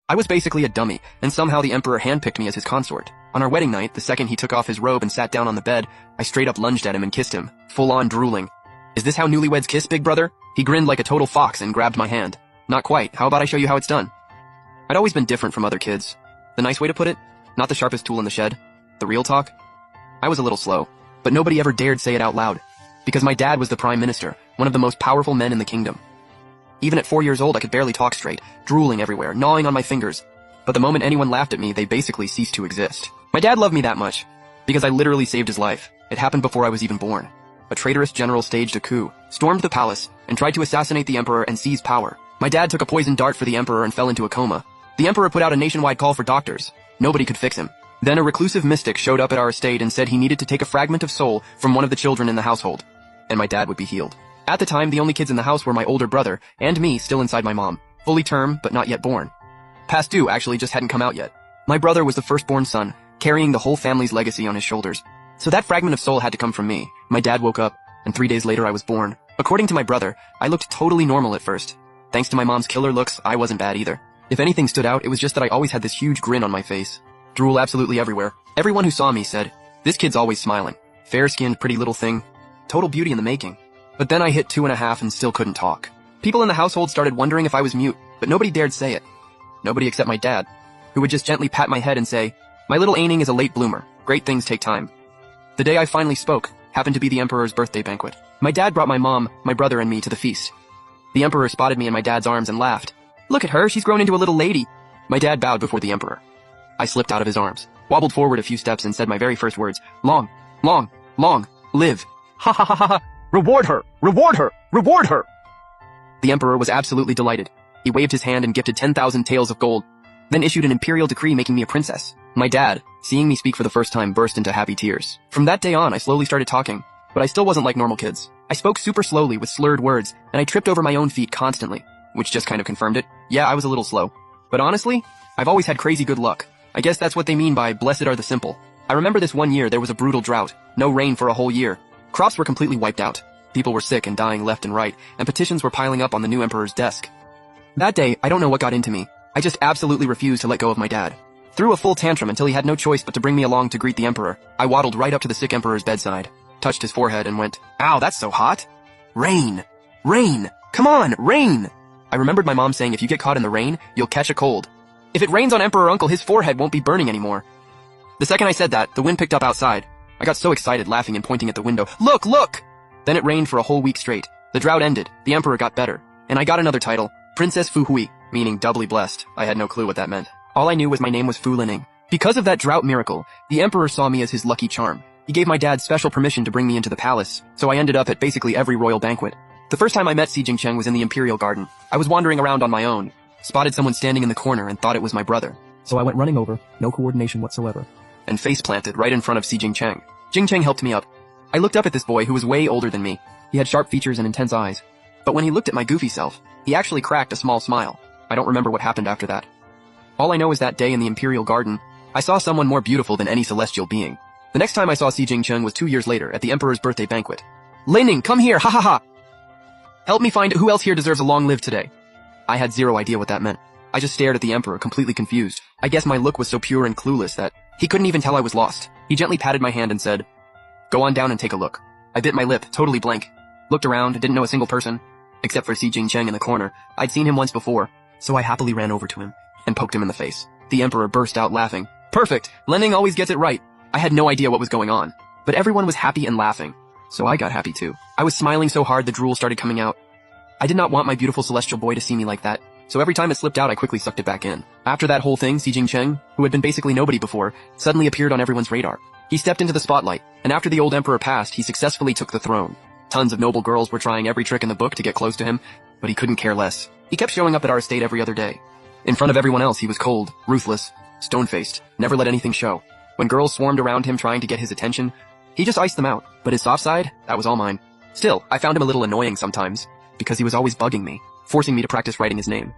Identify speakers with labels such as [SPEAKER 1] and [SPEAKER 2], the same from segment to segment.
[SPEAKER 1] I was basically a dummy, and somehow the emperor handpicked me as his consort. On our wedding night, the second he took off his robe and sat down on the bed, I straight up lunged at him and kissed him, full-on drooling. Is this how newlyweds kiss, big brother? He grinned like a total fox and grabbed my hand. Not quite. How about I show you how it's done? I'd always been different from other kids. The nice way to put it? Not the sharpest tool in the shed. The real talk? I was a little slow, but nobody ever dared say it out loud. Because my dad was the prime minister, one of the most powerful men in the kingdom. Even at 4 years old, I could barely talk straight, drooling everywhere, gnawing on my fingers. But the moment anyone laughed at me, they basically ceased to exist. My dad loved me that much, because I literally saved his life. It happened before I was even born. A traitorous general staged a coup, stormed the palace, and tried to assassinate the emperor and seize power. My dad took a poisoned dart for the emperor and fell into a coma. The emperor put out a nationwide call for doctors. Nobody could fix him. Then a reclusive mystic showed up at our estate and said he needed to take a fragment of soul from one of the children in the household, and my dad would be healed. At the time, the only kids in the house were my older brother and me still inside my mom, fully term but not yet born. Past due actually just hadn't come out yet. My brother was the firstborn son, carrying the whole family's legacy on his shoulders. So that fragment of soul had to come from me. My dad woke up, and 3 days later I was born. According to my brother, I looked totally normal at first. Thanks to my mom's killer looks, I wasn't bad either. If anything stood out, it was just that I always had this huge grin on my face. Drool absolutely everywhere. Everyone who saw me said, "This kid's always smiling. Fair-skinned, pretty little thing. Total beauty in the making." But then I hit 2.5 and still couldn't talk. People in the household started wondering if I was mute, but nobody dared say it. Nobody except my dad, who would just gently pat my head and say, "My little Aining is a late bloomer. Great things take time." The day I finally spoke happened to be the emperor's birthday banquet. My dad brought my mom, my brother, and me to the feast. The emperor spotted me in my dad's arms and laughed. "Look at her, she's grown into a little lady." My dad bowed before the emperor. I slipped out of his arms, wobbled forward a few steps and said my very first words, "Long, long, long, live." Ha ha ha ha ha. Reward her! Reward her! Reward her! The emperor was absolutely delighted. He waved his hand and gifted 10,000 taels of gold, then issued an imperial decree making me a princess. My dad, seeing me speak for the first time, burst into happy tears. From that day on, I slowly started talking, but I still wasn't like normal kids. I spoke super slowly with slurred words, and I tripped over my own feet constantly, which just kind of confirmed it. Yeah, I was a little slow. But honestly, I've always had crazy good luck. I guess that's what they mean by blessed are the simple. I remember this one year there was a brutal drought, no rain for a whole year. Crops were completely wiped out. People were sick and dying left and right, and petitions were piling up on the new emperor's desk. That day, I don't know what got into me. I just absolutely refused to let go of my dad. Threw a full tantrum until he had no choice but to bring me along to greet the emperor. I waddled right up to the sick emperor's bedside, touched his forehead and went, "Ow, that's so hot." Rain! Rain! Come on, rain! I remembered my mom saying if you get caught in the rain, you'll catch a cold. If it rains on Emperor Uncle, his forehead won't be burning anymore. The second I said that, the wind picked up outside. I got so excited, laughing and pointing at the window. "Look, look!" Then it rained for a whole week straight. The drought ended, the emperor got better, and I got another title, Princess Fu Hui, meaning doubly blessed. I had no clue what that meant. All I knew was my name was Fu Lining. Because of that drought miracle, the emperor saw me as his lucky charm. He gave my dad special permission to bring me into the palace, so I ended up at basically every royal banquet. The first time I met Si Jingcheng was in the imperial garden. I was wandering around on my own, spotted someone standing in the corner and thought it was my brother. So I went running over, no coordination whatsoever, and face planted right in front of Si Jingcheng. Jingcheng helped me up. I looked up at this boy who was way older than me. He had sharp features and intense eyes. But when he looked at my goofy self, he actually cracked a small smile. I don't remember what happened after that. All I know is that day in the imperial garden, I saw someone more beautiful than any celestial being. The next time I saw Si Jingcheng was 2 years later at the emperor's birthday banquet. "Lining, come here, ha ha ha! Help me find who else here deserves a long live today." I had zero idea what that meant. I just stared at the emperor, completely confused. I guess my look was so pure and clueless that he couldn't even tell I was lost. He gently patted my hand and said, "Go on down and take a look." I bit my lip, totally blank. Looked around, didn't know a single person, except for Si Jingcheng in the corner. I'd seen him once before, so I happily ran over to him and poked him in the face. The emperor burst out laughing. Perfect! Lining always gets it right. I had no idea what was going on, but everyone was happy and laughing, so I got happy too. I was smiling so hard the drool started coming out. I did not want my beautiful celestial boy to see me like that, so every time it slipped out I quickly sucked it back in. After that whole thing, Si Jingcheng, who had been basically nobody before, suddenly appeared on everyone's radar. He stepped into the spotlight, and after the old emperor passed, he successfully took the throne. Tons of noble girls were trying every trick in the book to get close to him, but he couldn't care less. He kept showing up at our estate every other day. In front of everyone else, he was cold, ruthless, stone-faced, never let anything show. When girls swarmed around him trying to get his attention, he just iced them out, but his soft side, that was all mine. Still, I found him a little annoying sometimes, because he was always bugging me, forcing me to practice writing his name.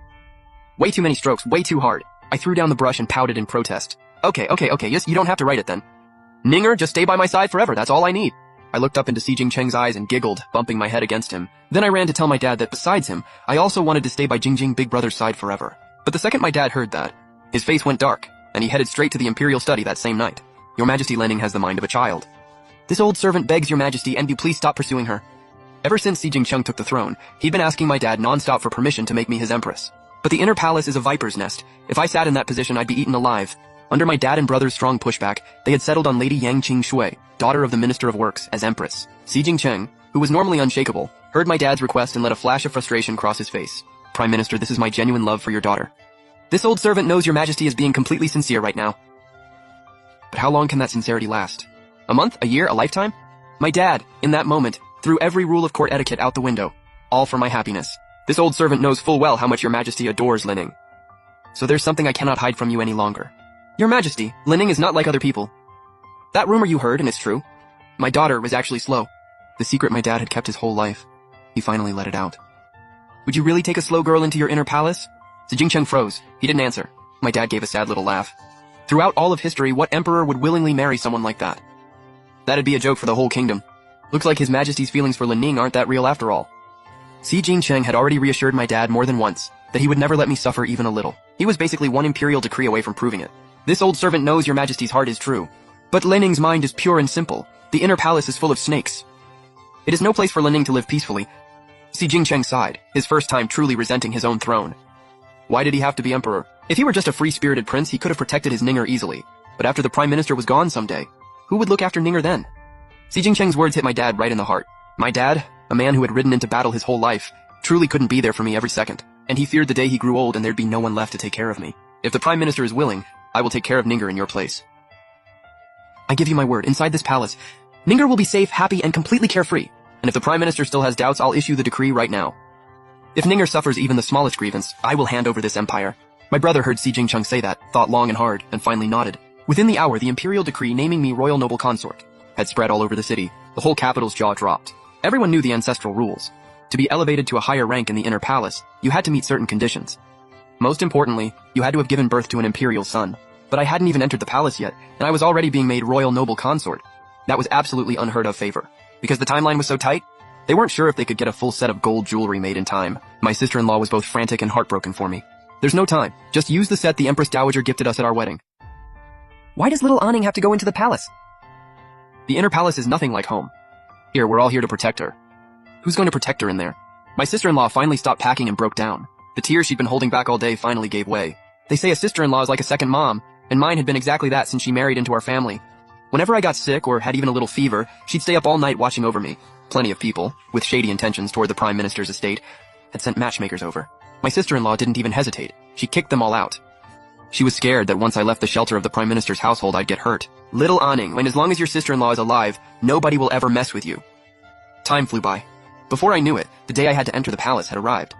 [SPEAKER 1] Way too many strokes, way too hard. I threw down the brush and pouted in protest. Okay, yes, you don't have to write it then. Ninger, just stay by my side forever, that's all I need. I looked up into Si Jingcheng's eyes and giggled, bumping my head against him. Then I ran to tell my dad that besides him, I also wanted to stay by Jingjing Big Brother's side forever. But the second my dad heard that, His face went dark, and he headed straight to the imperial study that same night. Your Majesty, Lening has the mind of a child. This old servant begs your Majesty, and you please stop pursuing her. Ever since Si Jingcheng took the throne, he'd been asking my dad non-stop for permission to make me his empress. But the inner palace is a viper's nest. If I sat in that position, I'd be eaten alive. Under my dad and brother's strong pushback, they had settled on Lady Yang Qing-shui, daughter of the Minister of Works, as empress. Si Jingcheng, who was normally unshakable, heard my dad's request and let a flash of frustration cross his face. Prime Minister, this is my genuine love for your daughter. This old servant knows your Majesty is being completely sincere right now. But how long can that sincerity last? A month? A year? A lifetime? My dad, in that moment, threw every rule of court etiquette out the window. All for my happiness. This old servant knows full well how much your Majesty adores Lining. So there's something I cannot hide from you any longer. Your Majesty, Lining is not like other people. That rumor you heard, and it's true. My daughter was actually slow. The secret my dad had kept his whole life. He finally let it out. Would you really take a slow girl into your inner palace? Si Jingcheng froze. He didn't answer. My dad gave a sad little laugh. Throughout all of history, what emperor would willingly marry someone like that? That'd be a joke for the whole kingdom. Looks like his Majesty's feelings for Lining aren't that real after all. Si Jingcheng had already reassured my dad more than once that he would never let me suffer even a little. He was basically one imperial decree away from proving it. This old servant knows your Majesty's heart is true. But Lining's mind is pure and simple. The inner palace is full of snakes. It is no place for Lining to live peacefully. Si Jingcheng sighed, his first time truly resenting his own throne. Why did he have to be emperor? If he were just a free-spirited prince, he could have protected his Ninger easily. But after the prime minister was gone someday, who would look after Ninger then? Si Jingcheng's words hit my dad right in the heart. My dad, a man who had ridden into battle his whole life, truly couldn't be there for me every second. And he feared the day he grew old and there'd be no one left to take care of me. If the prime minister is willing, I will take care of Ninger in your place. I give you my word, inside this palace, Ninger will be safe, happy, and completely carefree. And if the prime minister still has doubts, I'll issue the decree right now. If Ninger suffers even the smallest grievance, I will hand over this empire. My brother heard Si Jingcheng say that, thought long and hard, and finally nodded. Within the hour, the imperial decree naming me royal noble consort had spread all over the city. The whole capital's jaw dropped. Everyone knew the ancestral rules. To be elevated to a higher rank in the inner palace, you had to meet certain conditions. Most importantly, you had to have given birth to an imperial son. But I hadn't even entered the palace yet, and I was already being made royal noble consort. That was absolutely unheard of favor. Because the timeline was so tight, they weren't sure if they could get a full set of gold jewelry made in time. My sister-in-law was both frantic and heartbroken for me. There's no time. Just use the set the Empress Dowager gifted us at our wedding. Why does little Aning have to go into the palace? The inner palace is nothing like home. Here, we're all here to protect her. Who's going to protect her in there? My sister-in-law finally stopped packing and broke down. The tears she'd been holding back all day finally gave way. They say a sister-in-law is like a second mom, and mine had been exactly that since she married into our family. Whenever I got sick or had even a little fever, she'd stay up all night watching over me. Plenty of people, with shady intentions toward the Prime Minister's estate, had sent matchmakers over. My sister-in-law didn't even hesitate. She kicked them all out. She was scared that once I left the shelter of the Prime Minister's household, I'd get hurt. Little Aning, and as long as your sister-in-law is alive, nobody will ever mess with you. Time flew by. Before I knew it, the day I had to enter the palace had arrived.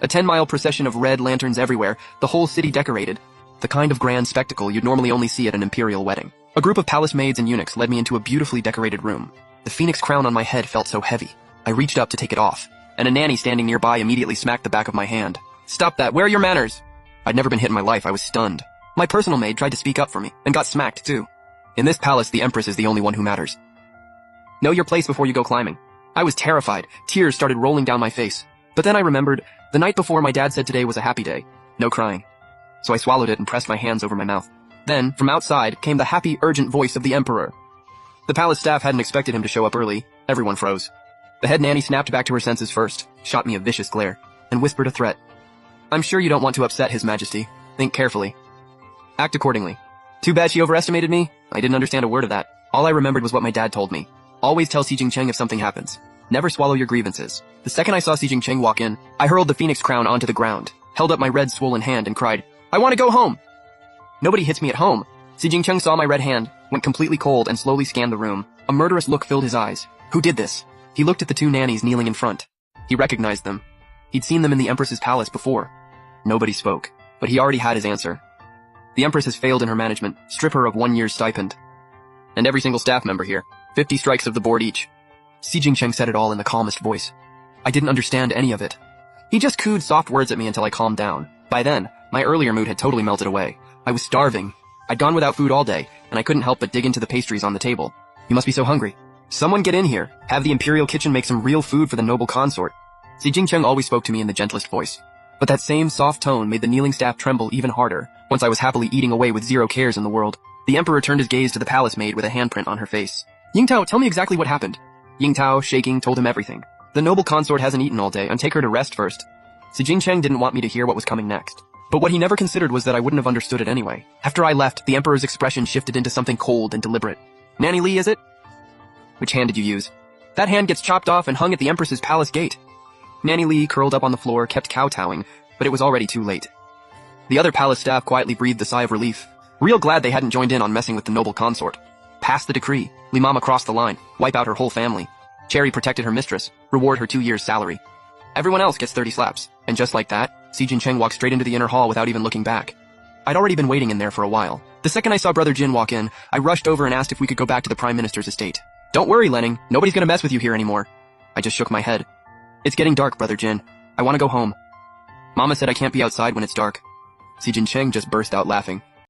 [SPEAKER 1] A 10-mile procession of red lanterns everywhere, the whole city decorated. The kind of grand spectacle you'd normally only see at an imperial wedding. A group of palace maids and eunuchs led me into a beautifully decorated room. The phoenix crown on my head felt so heavy. I reached up to take it off, and a nanny standing nearby immediately smacked the back of my hand. Stop that, where are your manners? I'd never been hit in my life, I was stunned. My personal maid tried to speak up for me, and got smacked too. In this palace, the Empress is the only one who matters. Know your place before you go climbing. I was terrified, tears started rolling down my face. But then I remembered, the night before my dad said today was a happy day. No crying. So I swallowed it and pressed my hands over my mouth. Then, from outside, came the happy, urgent voice of the Emperor. The palace staff hadn't expected him to show up early. Everyone froze. The head nanny snapped back to her senses first, shot me a vicious glare, and whispered a threat. I'm sure you don't want to upset His Majesty. Think carefully. Act accordingly. Too bad she overestimated me. I didn't understand a word of that. All I remembered was what my dad told me. Always tell Si Jingcheng if something happens. Never swallow your grievances. The second I saw Si Jingcheng walk in, I hurled the phoenix crown onto the ground, held up my red swollen hand and cried, I want to go home! Nobody hits me at home. Si Jingcheng saw my red hand, went completely cold and slowly scanned the room. A murderous look filled his eyes. Who did this? He looked at the two nannies kneeling in front. He recognized them. He'd seen them in the Empress's palace before. Nobody spoke, but he already had his answer. The Empress has failed in her management. Strip her of 1 year's stipend. And every single staff member here. 50 strikes of the board each. Si Jingcheng said it all in the calmest voice. I didn't understand any of it. He just cooed soft words at me until I calmed down. By then, my earlier mood had totally melted away. I was starving. I'd gone without food all day, and I couldn't help but dig into the pastries on the table. You must be so hungry. Someone get in here. Have the imperial kitchen make some real food for the noble consort. Si Jingcheng always spoke to me in the gentlest voice. But that same soft tone made the kneeling staff tremble even harder. Once I was happily eating away with zero cares in the world, the emperor turned his gaze to the palace maid with a handprint on her face. Yingtao, tell me exactly what happened. Yingtao, shaking, told him everything. The noble consort hasn't eaten all day, and take her to rest first. Si Jingcheng didn't want me to hear what was coming next. But what he never considered was that I wouldn't have understood it anyway. After I left, the emperor's expression shifted into something cold and deliberate. Nanny Li, is it? Which hand did you use? That hand gets chopped off and hung at the empress's palace gate. Nanny Li, curled up on the floor, kept kowtowing, but it was already too late. The other palace staff quietly breathed a sigh of relief. Real glad they hadn't joined in on messing with the noble consort. Pass the decree. Li Mama crossed the line. Wipe out her whole family. Cherry protected her mistress. Reward her 2 years' salary. Everyone else gets 30 slaps. And just like that, Si Jincheng walked straight into the inner hall without even looking back. I'd already been waiting in there for a while. The second I saw Brother Jin walk in, I rushed over and asked if we could go back to the Prime Minister's estate. Don't worry, Lenning. Nobody's gonna mess with you here anymore. I just shook my head. It's getting dark, Brother Jin. I want to go home. Mama said I can't be outside when it's dark. Si Jincheng just burst out laughing.